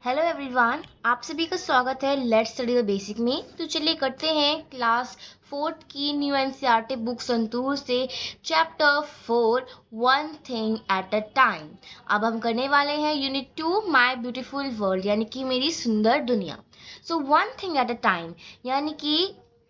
Hello everyone, आप सभी का स्वागत है लेट्स स्टडी द बेसिक में। तो चलिए करते हैं क्लास 4 की न्यू एनसीईआरटी बुक संतूर से chapter 4 one thing at a time. अब हम करने वाले हैं यूनिट 2 माय ब्यूटीफुल वर्ल्ड, यानी कि मेरी सुंदर दुनिया। So one thing at a time यानी कि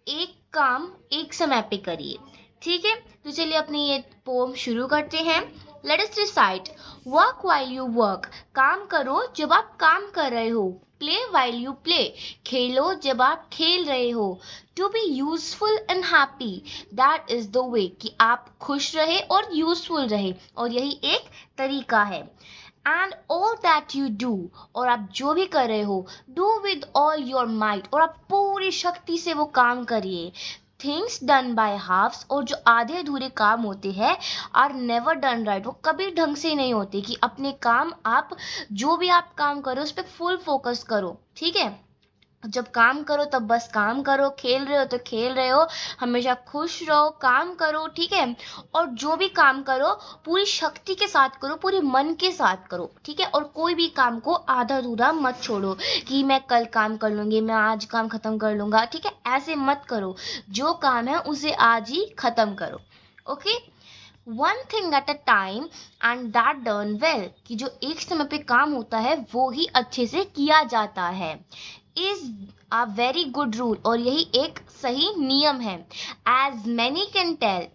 एक काम एक समय पे करिए। ठीक है, तो चलिए अपनी ये पोम शुरू करते हैं। Let us recite work while you work, काम करो जब आप काम कर रहे हो। प्ले while you play, खेलो जब आप खेल रहे हो। To be useful and happy, that is the way, कि आप खुश रहे और यूजफुल रहे, और यही एक तरीका है। And all that you do, और आप जो भी कर रहे हो, do with all your might, और आप पूरी शक्ति से वो काम करिए। थिंग्स डन बाय हाफ्स, और जो आधे अधूरे काम होते हैं, आर नेवर डन राइट, वो कभी ढंग से नहीं होते। कि अपने काम आप जो भी आप काम करो उस पर फुल फोकस करो। ठीक है, जब काम करो तब बस काम करो, खेल रहे हो तो खेल रहे हो, हमेशा खुश रहो, काम करो। ठीक है, और जो भी काम करो पूरी शक्ति के साथ करो, पूरे मन के साथ करो। ठीक है, और कोई भी काम को आधा अधूरा मत छोड़ो कि मैं कल काम कर लूंगी, मैं आज काम खत्म कर लूंगा। ठीक है, ऐसे मत करो, जो काम है उसे आज ही खत्म करो। Okay, one thing at a time and that done well, कि जो एक समय पे काम होता है वो ही अच्छे से किया जाता है। Is a very good rule, और यही एक सही नियम है। एज मैनी कैन टेल,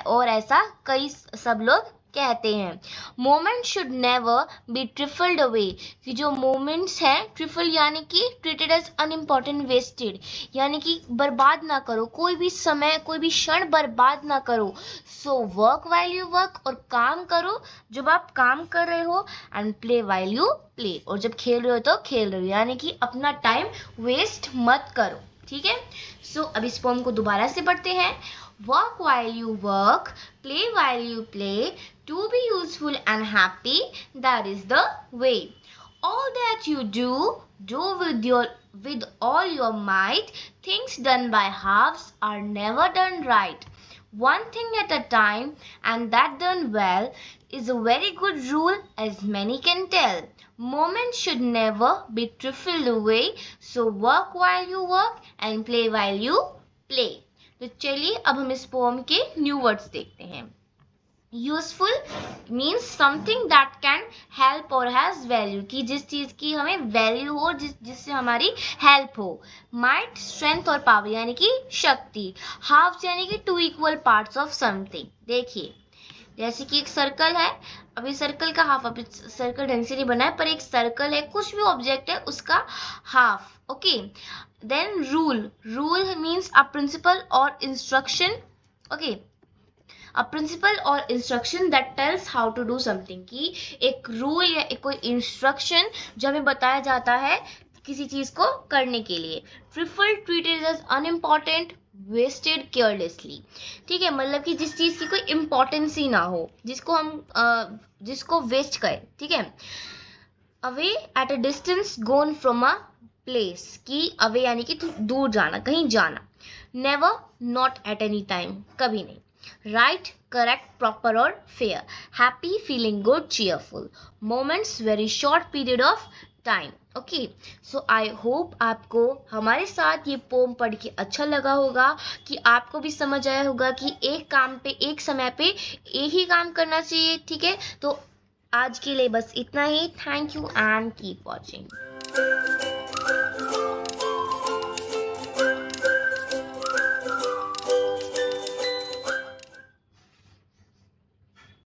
और ऐसा कई सब लोग कहते हैं। Moment should never be trifled away, कि जो मोमेंट्स हैं, ट्रिफल यानी कि ट्रीटेड एज अनइम्पॉर्टेंट, वेस्टेड, यानी कि बर्बाद ना करो, कोई भी समय कोई भी क्षण बर्बाद ना करो। So work while you work, और काम करो जब आप काम कर रहे हो। And play while you play, और जब खेल रहे हो तो खेल रहे हो, यानी कि अपना टाइम वेस्ट मत करो। ठीक है, सो अब इस पोम को दोबारा से पढ़ते हैं। Work while you work, play while you play, to be useful and happy, that is the way. All that you do with all your might. Things done by halves are never done right. One thing at a time, and that done well, is a very good rule, as many can tell. Moments should never be trifled away, so work while you work and play while you play. तो चलिए अब हम इस pome के new words देखते हैं। Useful means something that can help और has value, कि जिस चीज की हमें वैल्यू हो, जिससे हमारी हेल्प हो। माइट स्ट्रेंथ और पावर यानी कि शक्ति। हाफ्स यानी कि two equal parts of something. देखिए जैसे कि एक सर्कल है, अभी सर्कल का हाफ, अभी सर्कल ढंग से नहीं बना है, पर एक सर्कल है, कुछ भी ऑब्जेक्ट है उसका half. Okay, then rule, rule means a principle और इंस्ट्रक्शन। ओके, अ प्रिंसिपल और instruction that tells how to do something, की एक रूल या एक कोई इंस्ट्रक्शन जो हमें बताया जाता है किसी चीज को करने के लिए। Trifle treated as unimportant, wasted carelessly. ठीक है, मतलब कि जिस चीज की कोई इंपॉर्टेंस ही ना हो, जिसको वेस्ट करें। ठीक है, away at a distance, gone from a place, की अवे यानी कि दूर जाना, कहीं जाना। Never, not at any time, कभी नहीं। राइट, करेक्ट, प्रॉपर और fair. Happy, feeling good, cheerful. Moments, very short period of time. Okay, so I hope आपको हमारे साथ ये पोम पढ़ के अच्छा लगा होगा, कि आपको भी समझ आया होगा कि एक काम पे एक समय पे एक ही काम करना चाहिए। ठीक है, तो आज के लिए बस इतना ही। Thank you and keep watching.